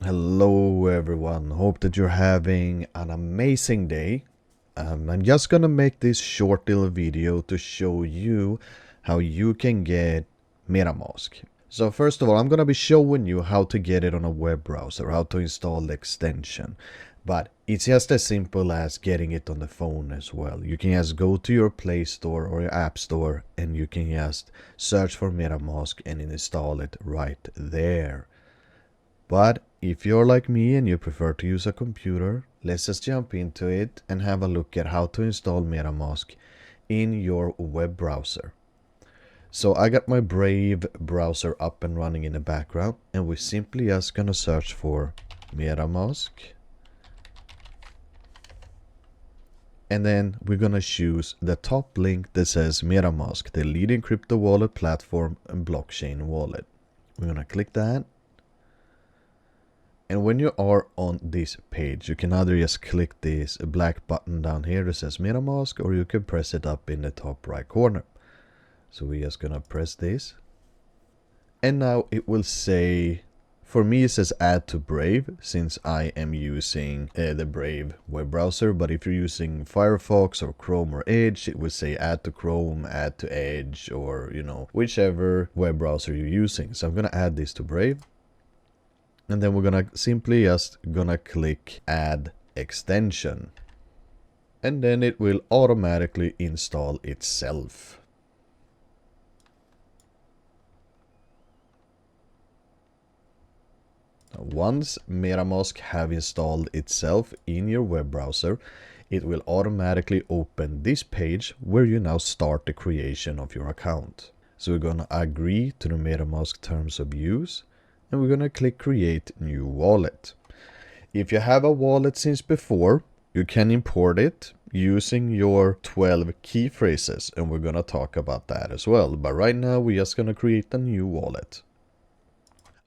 Hello everyone, hope that you're having an amazing day. I'm just gonna make this short little video to show you how you can get Metamask. So first of all, I'm gonna be showing you how to get it on a web browser, how to install the extension. But it's just as simple as getting it on the phone as well. You can just go to your Play Store or your App Store and you can just search for Metamask and install it right there. But if you're like me and you prefer to use a computer, let's just jump into it and have a look at how to install Metamask in your web browser. So I got my Brave browser up and running in the background, and we're simply just gonna search for Metamask. And then we're gonna choose the top link that says Metamask, the leading crypto wallet platform and blockchain wallet. We're gonna click that. And when you are on this page, you can either just click this black button down here that says Metamask, or you can press it up in the top right corner. So we're just gonna press this. And now it will say, for me it says add to Brave, since I am using the Brave web browser. But if you're using Firefox or Chrome or Edge, it will say add to Chrome, add to Edge, or whichever web browser you're using. So I'm gonna add this to Brave. And then we're gonna simply just click add extension, and then it will automatically install itself. Now, once Metamask have installed itself in your web browser, it will automatically open this page where you now start the creation of your account. So we're gonna agree to the Metamask terms of use, and we're gonna click create new wallet. If you have a wallet since before, you can import it using your 12 key phrases, and we're gonna talk about that as well. But right now we're just gonna create a new wallet.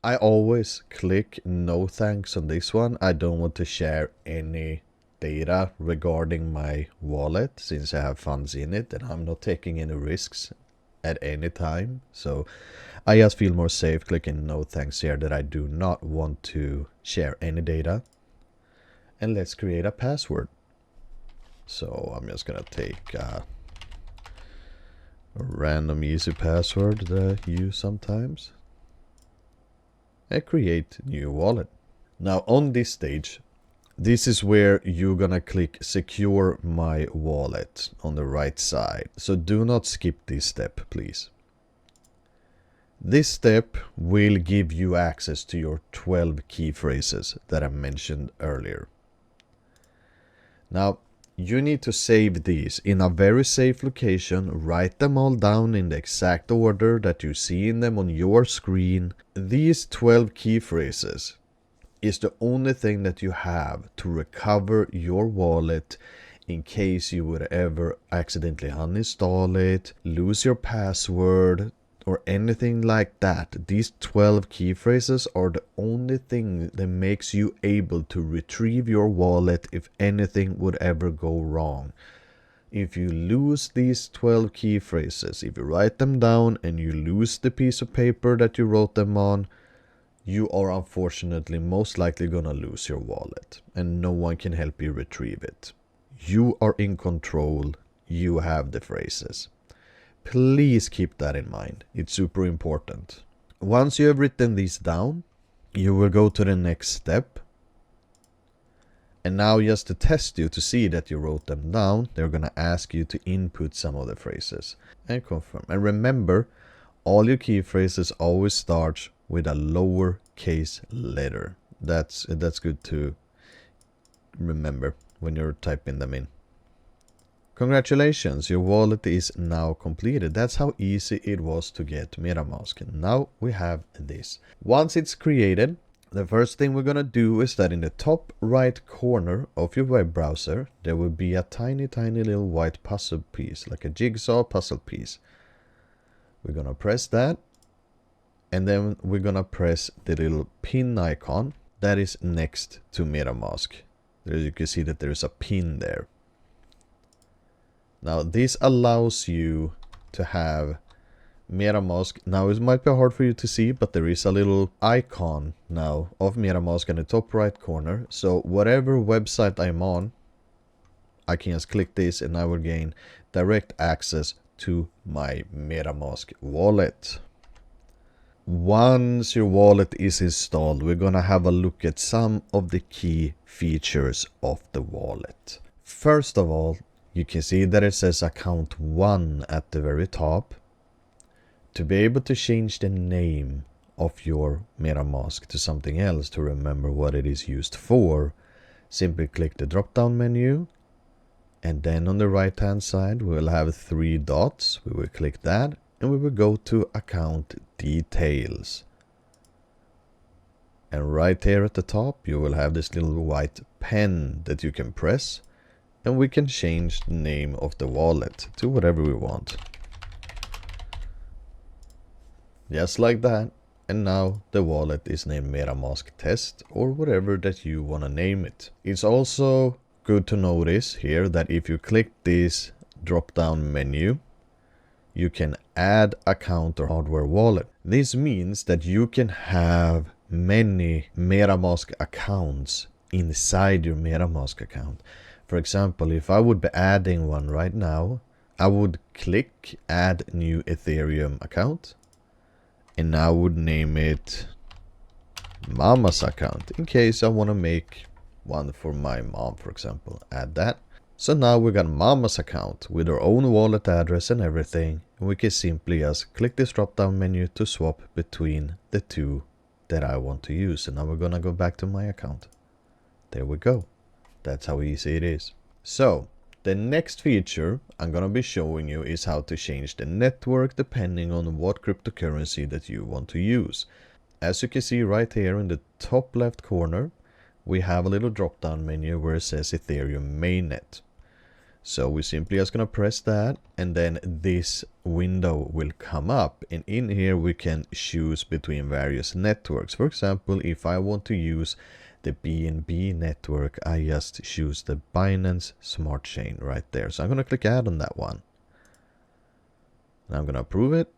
I always click no thanks on this one. I don't want to share any data regarding my wallet since I have funds in it and I'm not taking any risks at any time. So I just feel more safe clicking no thanks here, that I do not want to share any data. And let's create a password. So I'm just gonna take a random easy password that I use sometimes and create new wallet. Now on this stage, this is where you're gonna click secure my wallet on the right side. So do not skip this step, please. This step will give you access to your 12 key phrases that I mentioned earlier. Now, you need to save these in a very safe location. Write them all down in the exact order that you see in them on your screen. These 12 key phrases is the only thing that you have to recover your wallet in case you would ever accidentally uninstall it, lose your password, or anything like that. These 12 key phrases are the only thing that makes you able to retrieve your wallet if anything would ever go wrong. If you lose these 12 key phrases, if you write them down and you lose the piece of paper that you wrote them on, you are unfortunately most likely gonna lose your wallet and no one can help you retrieve it. You are in control. You have the phrases. Please keep that in mind. It's super important. Once you have written these down, you will go to the next step. And now, just to test you to see that you wrote them down, they're going to ask you to input some of the phrases and confirm. And remember, all your key phrases always start with a lowercase letter. That's good to remember when you're typing them in. Congratulations, your wallet is now completed. That's how easy it was to get Metamask. Now we have this. Once it's created, the first thing we're gonna do is that in the top right corner of your web browser, there will be a tiny little white puzzle piece, like a jigsaw puzzle piece. We're gonna press that, and then we're gonna press the little pin icon that is next to Metamask. There you can see that there's a pin there. Now this allows you to have Metamask. Now it might be hard for you to see, but there is a little icon now of Metamask in the top right corner. So whatever website I'm on, I can just click this and I will gain direct access to my Metamask wallet. Once your wallet is installed, we're gonna have a look at some of the key features of the wallet. First of all, you can see that it says account 1 at the very top. To be able to change the name of your Metamask to something else, to remember what it is used for, simply click the drop down menu, and then on the right hand side we will have 3 dots. We will click that and we will go to account details. And right here at the top you will have this little white pen that you can press, and we can change the name of the wallet to whatever we want. Just like that. And now the wallet is named Metamask Test, or whatever that you want to name it. It's also good to notice here that if you click this drop down menu, you can add account or hardware wallet. This means that you can have many Metamask accounts inside your Metamask account. For example, if I would be adding one right now, I would click add new Ethereum account, and I would name it Mama's account in case I want to make one for my mom, for example. Add that. So now we got Mama's account with our own wallet address and everything, and we can simply just click this drop down menu to swap between the two that I want to use. And now we're gonna go back to my account. There we go. That's how easy it is. So the next feature I'm gonna be showing you is how to change the network depending on what cryptocurrency that you want to use. As you can see right here in the top left corner, we have a little drop down menu where it says Ethereum mainnet. So we're simply just gonna press that, and then this window will come up, and in here we can choose between various networks. For example, if I want to use the BNB network, I just choose the Binance Smart Chain right there. So I'm gonna click add on that one. And I'm gonna approve it.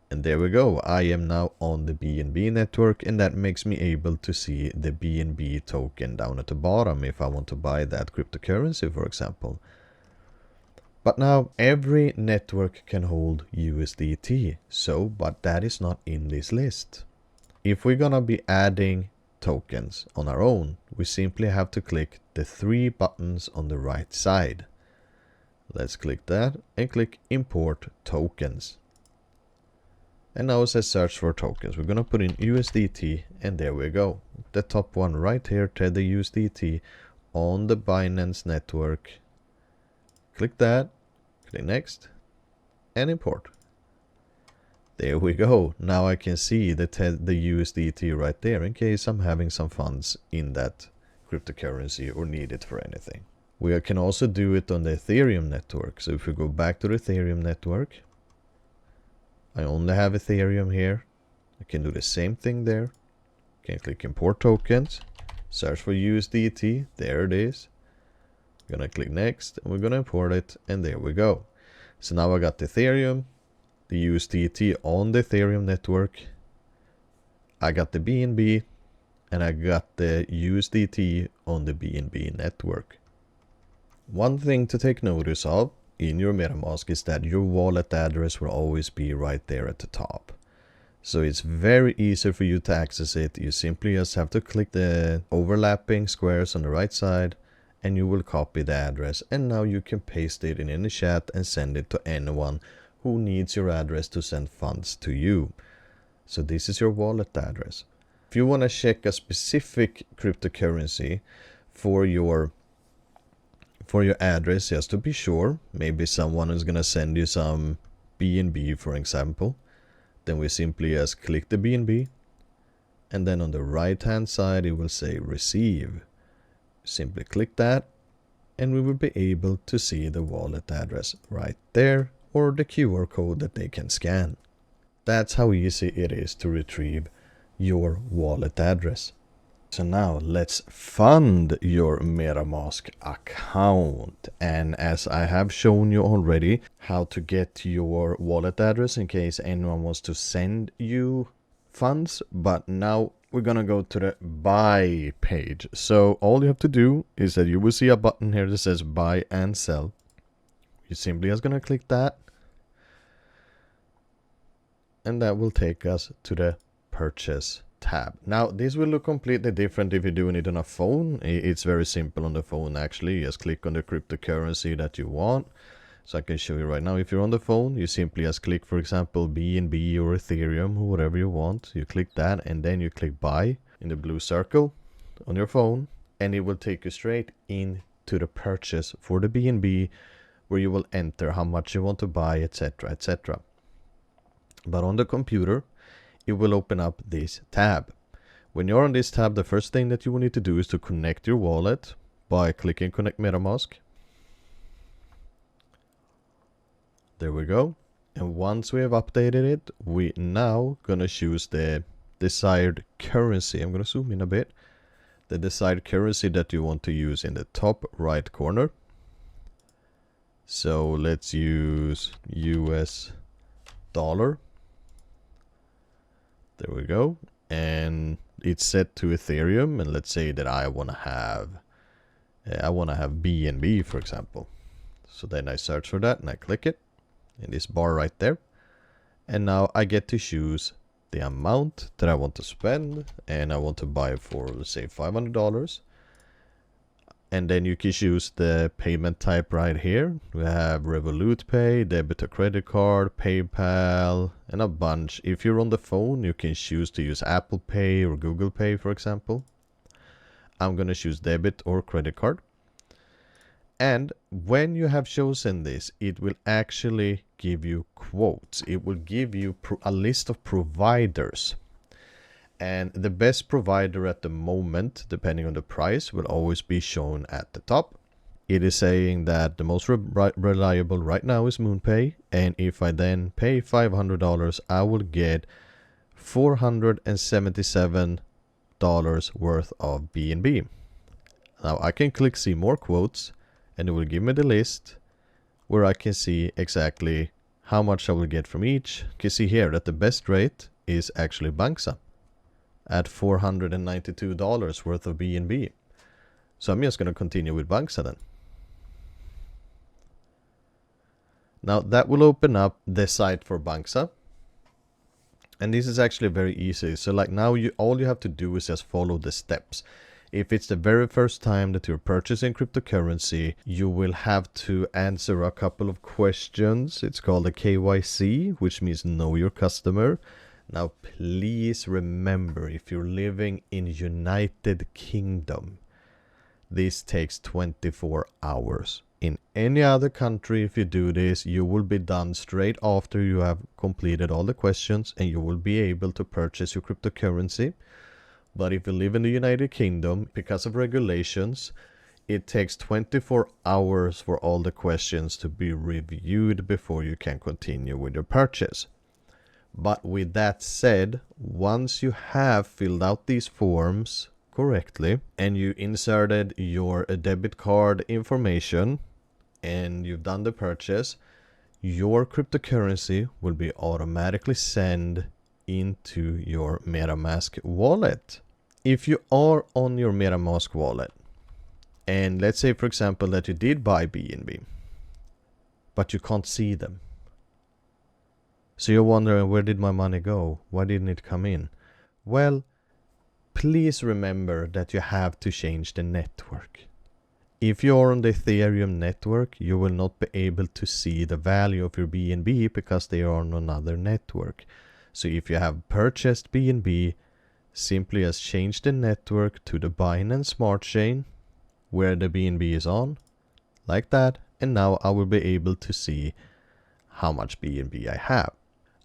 And there we go. I am now on the BNB network, and that makes me able to see the BNB token down at the bottom if I want to buy that cryptocurrency, for example. But now every network can hold USDT, but that is not in this list. If we're gonna be adding tokens on our own, we simply have to click the 3 buttons on the right side. Let's click that and click import tokens. And now it says search for tokens. We're gonna put in USDT, and there we go. The top one right here, Tether USDT on the Binance network. Click that, click next, and import. There we go. Now I can see the USDT right there in case I'm having some funds in that cryptocurrency or need it for anything. We can also do it on the Ethereum network. So if we go back to the Ethereum network, I only have Ethereum here. I can do the same thing there. Can click import tokens, search for USDT. There it is. I'm gonna click next, and we're gonna import it, and there we go. So now I got the Ethereum, the USDT on the Ethereum network. I got the BNB, and I got the USDT on the BNB network. One thing to take notice of in your Metamask is that your wallet address will always be right there at the top. So it's very easy for you to access it. You simply just have to click the overlapping squares on the right side, and you will copy the address, and now you can paste it in any chat and send it to anyone who needs your address to send funds to you. So this is your wallet address. If you want to check a specific cryptocurrency for your address, just to be sure, maybe someone is gonna send you some BNB, for example, then we simply just click the BNB, and then on the right hand side it will say receive. Simply click that, and we will be able to see the wallet address right there, or the QR code that they can scan. That's how easy it is to retrieve your wallet address. So now let's fund your Metamask account. And as I have shown you already how to get your wallet address in case anyone wants to send you funds, but now we're gonna go to the buy page. So all you have to do is that you will see a button here that says buy and sell. You simply just gonna click that, and that will take us to the purchase tab. Now this will look completely different if you're doing it on a phone. It's very simple on the phone actually. You just click on the cryptocurrency that you want. So I can show you right now. If you're on the phone, you simply just click, for example, BNB or Ethereum or whatever you want. You click that and then you click buy in the blue circle on your phone, and it will take you straight into the purchase for the BNB, where you will enter how much you want to buy, etc, etc. But on the computer, it will open up this tab. When you're on this tab, the first thing that you will need to do is to connect your wallet by clicking Connect Metamask. There we go. And once we have updated it, we now gonna choose the desired currency. I'm gonna zoom in a bit. The desired currency that you want to use in the top right corner. So let's use US dollar. There we go. And it's set to Ethereum, and let's say that I want to have BNB, for example. So then I search for that and I click it in this bar right there. And now I get to choose the amount that I want to spend, and I want to buy for, let's say, $500. And then you can choose the payment type right here. We have Revolut Pay, debit or credit card, PayPal, and a bunch. If you're on the phone, you can choose to use Apple Pay or Google Pay, for example. I'm going to choose debit or credit card. And when you have chosen this, it will actually give you quotes. It will give you a list of providers. And the best provider at the moment, depending on the price, will always be shown at the top. It is saying that the most reliable right now is MoonPay. And if I then pay $500, I will get $477 worth of BNB. Now I can click see more quotes, and it will give me the list where I can see exactly how much I will get from each. You can see here that the best rate is actually Banksa at $492 worth of BNB. So I'm just going to continue with Banksa then. Now that will open up the site for Banksa. And this is actually very easy. So like now all you have to do is just follow the steps. If it's the very first time that you're purchasing cryptocurrency, you will have to answer a couple of questions. It's called a KYC, which means know your customer. Now, please remember, if you're living in United Kingdom, this takes 24 hours. In any other country, if you do this, you will be done straight after you have completed all the questions, and you will be able to purchase your cryptocurrency. But if you live in the United Kingdom, because of regulations, it takes 24 hours for all the questions to be reviewed before you can continue with your purchase. But with that said, once you have filled out these forms correctly and you inserted your debit card information and you've done the purchase, your cryptocurrency will be automatically sent into your Metamask wallet. If you are on your Metamask wallet, and let's say, for example, that you did buy BNB, but you can't see them. So you're wondering, where did my money go? Why didn't it come in? Well, please remember that you have to change the network. If you're on the Ethereum network, you will not be able to see the value of your BNB because they are on another network. So if you have purchased BNB, simply just change the network to the Binance Smart Chain where the BNB is on, like that, and now I will be able to see how much BNB I have.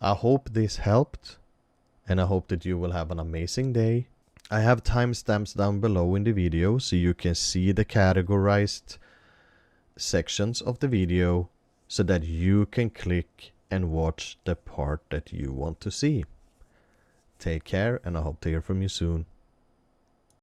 I hope this helped, and I hope that you will have an amazing day. I have timestamps down below in the video so you can see the categorized sections of the video so that you can click and watch the part that you want to see. Take care, and I hope to hear from you soon.